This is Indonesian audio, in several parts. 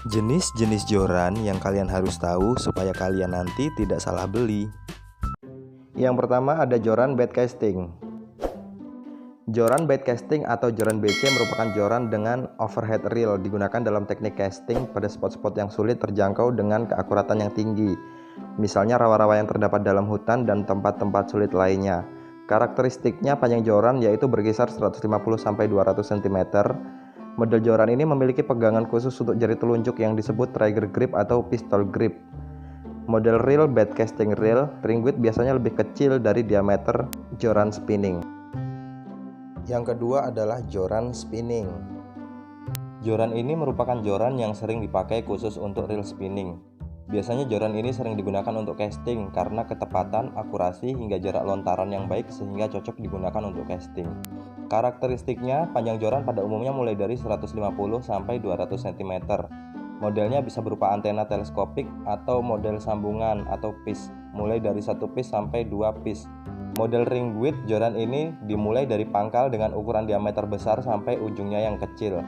Jenis-jenis joran yang kalian harus tahu supaya kalian nanti tidak salah beli. Yang pertama ada joran bed casting. Joran bed casting atau joran BC merupakan joran dengan overhead reel digunakan dalam teknik casting pada spot-spot yang sulit terjangkau dengan keakuratan yang tinggi. Misalnya rawa-rawa yang terdapat dalam hutan dan tempat-tempat sulit lainnya. Karakteristiknya panjang joran yaitu berkisar 150-200 cm. Model joran ini memiliki pegangan khusus untuk jari telunjuk yang disebut trigger grip atau pistol grip. Model reel bed casting reel ring width biasanya lebih kecil dari diameter joran spinning. Yang kedua adalah joran spinning. Joran ini merupakan joran yang sering dipakai khusus untuk reel spinning. Biasanya joran ini sering digunakan untuk casting karena ketepatan, akurasi, hingga jarak lontaran yang baik sehingga cocok digunakan untuk casting. Karakteristiknya, panjang joran pada umumnya mulai dari 150-200 cm. Modelnya bisa berupa antena teleskopik atau model sambungan atau piece, mulai dari 1 piece sampai 2 piece. Model ring width joran ini dimulai dari pangkal dengan ukuran diameter besar sampai ujungnya yang kecil.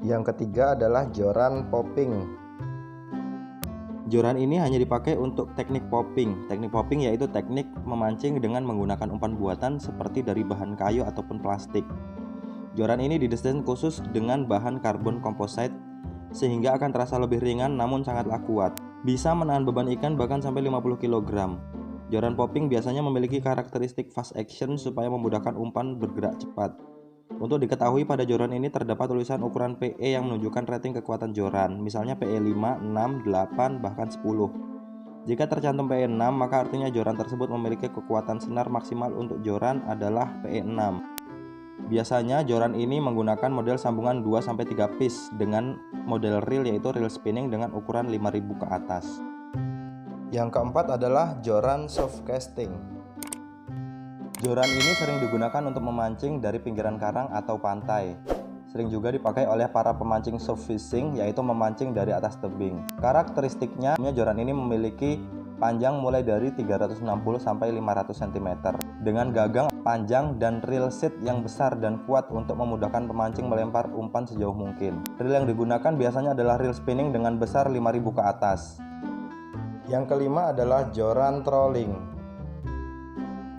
Yang ketiga adalah joran popping. Joran ini hanya dipakai untuk teknik popping. Teknik popping yaitu teknik memancing dengan menggunakan umpan buatan seperti dari bahan kayu ataupun plastik. Joran ini didesain khusus dengan bahan karbon komposit sehingga akan terasa lebih ringan namun sangatlah kuat. Bisa menahan beban ikan bahkan sampai 50 kg. Joran popping biasanya memiliki karakteristik fast action supaya memudahkan umpan bergerak cepat. Untuk diketahui pada joran ini terdapat tulisan ukuran PE yang menunjukkan rating kekuatan joran, misalnya PE 5, 6, 8, bahkan 10. Jika tercantum PE 6, maka artinya joran tersebut memiliki kekuatan senar maksimal untuk joran adalah PE 6. Biasanya joran ini menggunakan model sambungan 2-3 piece dengan model reel yaitu reel spinning dengan ukuran 5000 ke atas. Yang keempat adalah joran soft casting. Joran ini sering digunakan untuk memancing dari pinggiran karang atau pantai. Sering juga dipakai oleh para pemancing soft fishing, yaitu memancing dari atas tebing. Karakteristiknya, joran ini memiliki panjang mulai dari 360-500 cm dengan gagang panjang dan reel set yang besar dan kuat untuk memudahkan pemancing melempar umpan sejauh mungkin. Reel yang digunakan biasanya adalah reel spinning dengan besar 5000 ke atas. Yang kelima adalah joran trolling.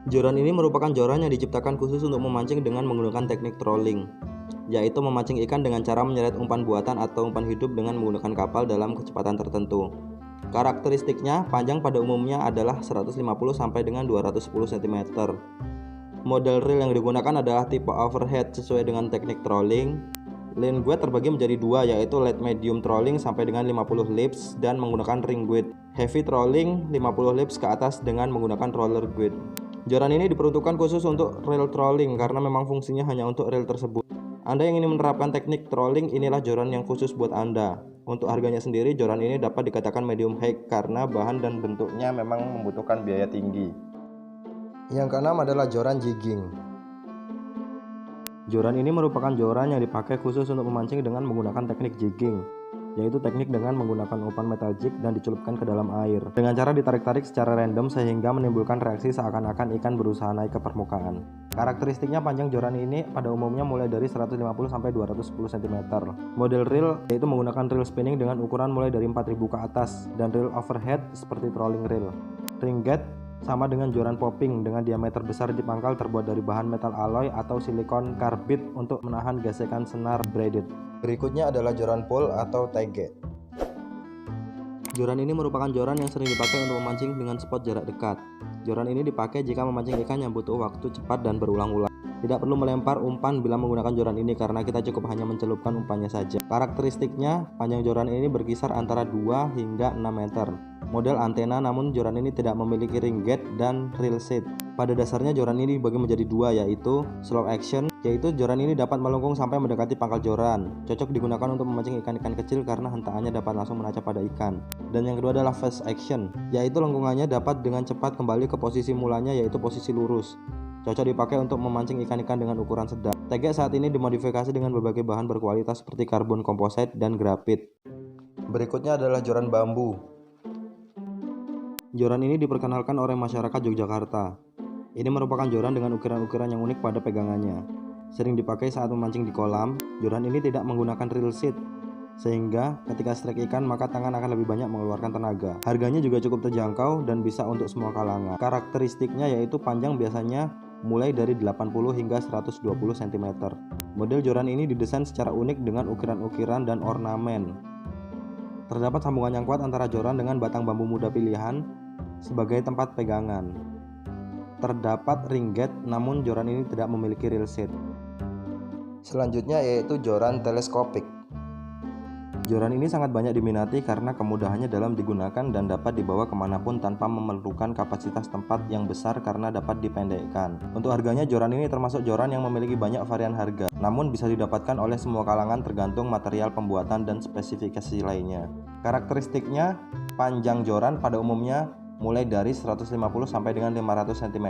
Joran ini merupakan joran yang diciptakan khusus untuk memancing dengan menggunakan teknik trolling, yaitu memancing ikan dengan cara menyeret umpan buatan atau umpan hidup dengan menggunakan kapal dalam kecepatan tertentu. Karakteristiknya, panjang pada umumnya adalah 150 sampai dengan 210 cm. Model reel yang digunakan adalah tipe overhead sesuai dengan teknik trolling. Line guide terbagi menjadi dua, yaitu light medium trolling sampai dengan 50 lips dan menggunakan ring guide. Heavy trolling 50 lips ke atas dengan menggunakan roller guide. Joran ini diperuntukkan khusus untuk reel trolling karena memang fungsinya hanya untuk reel tersebut. Anda yang ingin menerapkan teknik trolling, inilah joran yang khusus buat Anda. Untuk harganya sendiri, joran ini dapat dikatakan medium high karena bahan dan bentuknya memang membutuhkan biaya tinggi. Yang keenam adalah joran jigging. Joran ini merupakan joran yang dipakai khusus untuk memancing dengan menggunakan teknik jigging, yaitu teknik dengan menggunakan umpan metal jig dan dicelupkan ke dalam air dengan cara ditarik-tarik secara random sehingga menimbulkan reaksi seakan-akan ikan berusaha naik ke permukaan. Karakteristiknya, panjang joran ini pada umumnya mulai dari 150-210 cm. Model reel yaitu menggunakan reel spinning dengan ukuran mulai dari 4000 ke atas dan reel overhead seperti trolling reel. Ring guide sama dengan joran popping dengan diameter besar di pangkal terbuat dari bahan metal alloy atau silikon karbid untuk menahan gesekan senar braided. Berikutnya adalah joran pole atau tege. Joran ini merupakan joran yang sering dipakai untuk memancing dengan spot jarak dekat. Joran ini dipakai jika memancing ikan yang butuh waktu cepat dan berulang-ulang. Tidak perlu melempar umpan bila menggunakan joran ini karena kita cukup hanya mencelupkan umpannya saja. Karakteristiknya, panjang joran ini berkisar antara 2 hingga 6 meter. Model antena, namun joran ini tidak memiliki ring guide dan reel set. Pada dasarnya joran ini dibagi menjadi dua, yaitu slow action, yaitu joran ini dapat melengkung sampai mendekati pangkal joran. Cocok digunakan untuk memancing ikan-ikan kecil karena hentaannya dapat langsung menancap pada ikan. Dan yang kedua adalah fast action, yaitu lengkungannya dapat dengan cepat kembali ke posisi mulanya, yaitu posisi lurus. Cocok dipakai untuk memancing ikan-ikan dengan ukuran sedang. Tege saat ini dimodifikasi dengan berbagai bahan berkualitas seperti karbon komposit dan grafit. Berikutnya adalah joran bambu. Joran ini diperkenalkan oleh masyarakat Yogyakarta. Ini merupakan joran dengan ukiran-ukiran yang unik pada pegangannya. Sering dipakai saat memancing di kolam. Joran ini tidak menggunakan reel set. sehingga ketika strike ikan maka tangan akan lebih banyak mengeluarkan tenaga. Harganya juga cukup terjangkau dan bisa untuk semua kalangan. Karakteristiknya yaitu panjang biasanya mulai dari 80 hingga 120 cm. Model joran ini didesain secara unik dengan ukiran-ukiran dan ornamen. Terdapat sambungan yang kuat antara joran dengan batang bambu muda pilihan sebagai tempat pegangan. Terdapat ring gate, namun joran ini tidak memiliki reel set. Selanjutnya yaitu joran teleskopik. Joran ini sangat banyak diminati karena kemudahannya dalam digunakan dan dapat dibawa kemanapun tanpa memerlukan kapasitas tempat yang besar karena dapat dipendekkan. Untuk harganya, joran ini termasuk joran yang memiliki banyak varian harga, namun bisa didapatkan oleh semua kalangan tergantung material pembuatan dan spesifikasi lainnya. Karakteristiknya, panjang joran pada umumnya mulai dari 150 sampai dengan 500 cm.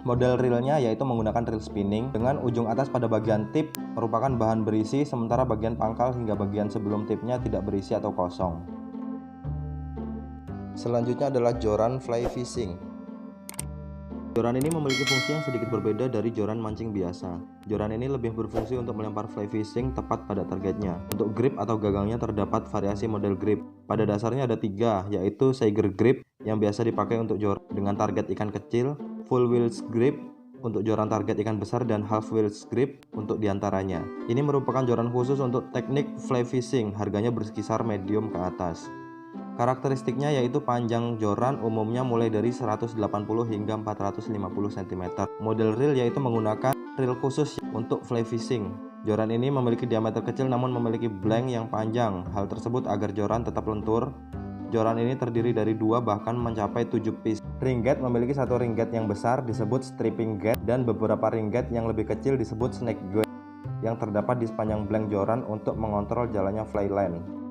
Model reelnya yaitu menggunakan reel spinning dengan ujung atas pada bagian tip merupakan bahan berisi, sementara bagian pangkal hingga bagian sebelum tipnya tidak berisi atau kosong. Selanjutnya adalah joran fly fishing. Joran ini memiliki fungsi yang sedikit berbeda dari joran mancing biasa. Joran ini lebih berfungsi untuk melempar fly fishing tepat pada targetnya. Untuk grip atau gagangnya terdapat variasi model grip. Pada dasarnya ada 3, yaitu Saiger grip yang biasa dipakai untuk joran dengan target ikan kecil, full wheels grip untuk joran target ikan besar, dan half wheels grip untuk diantaranya. Ini merupakan joran khusus untuk teknik fly fishing, harganya berkisar medium ke atas. Karakteristiknya yaitu panjang joran umumnya mulai dari 180 hingga 450 cm. Model reel yaitu menggunakan reel khusus untuk fly fishing. Joran ini memiliki diameter kecil namun memiliki blank yang panjang. Hal tersebut agar joran tetap lentur. Joran ini terdiri dari 2 bahkan mencapai 7 piece. Ring gate memiliki satu ring gate yang besar disebut stripping gate dan beberapa ring gate yang lebih kecil disebut snake gate yang terdapat di sepanjang blank joran untuk mengontrol jalannya fly line.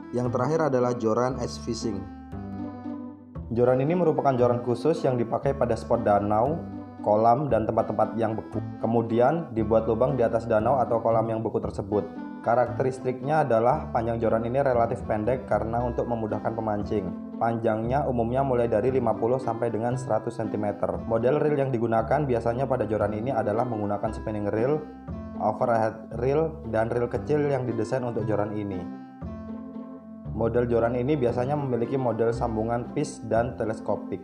Yang terakhir adalah joran ice fishing. Joran ini merupakan joran khusus yang dipakai pada spot danau, kolam, dan tempat-tempat yang beku. Kemudian dibuat lubang di atas danau atau kolam yang beku tersebut. Karakteristiknya adalah panjang joran ini relatif pendek karena untuk memudahkan pemancing. Panjangnya umumnya mulai dari 50 sampai dengan 100 cm. Model reel yang digunakan biasanya pada joran ini adalah menggunakan spinning reel, overhead reel, dan reel kecil yang didesain untuk joran ini. Model joran ini biasanya memiliki model sambungan pitch dan teleskopik.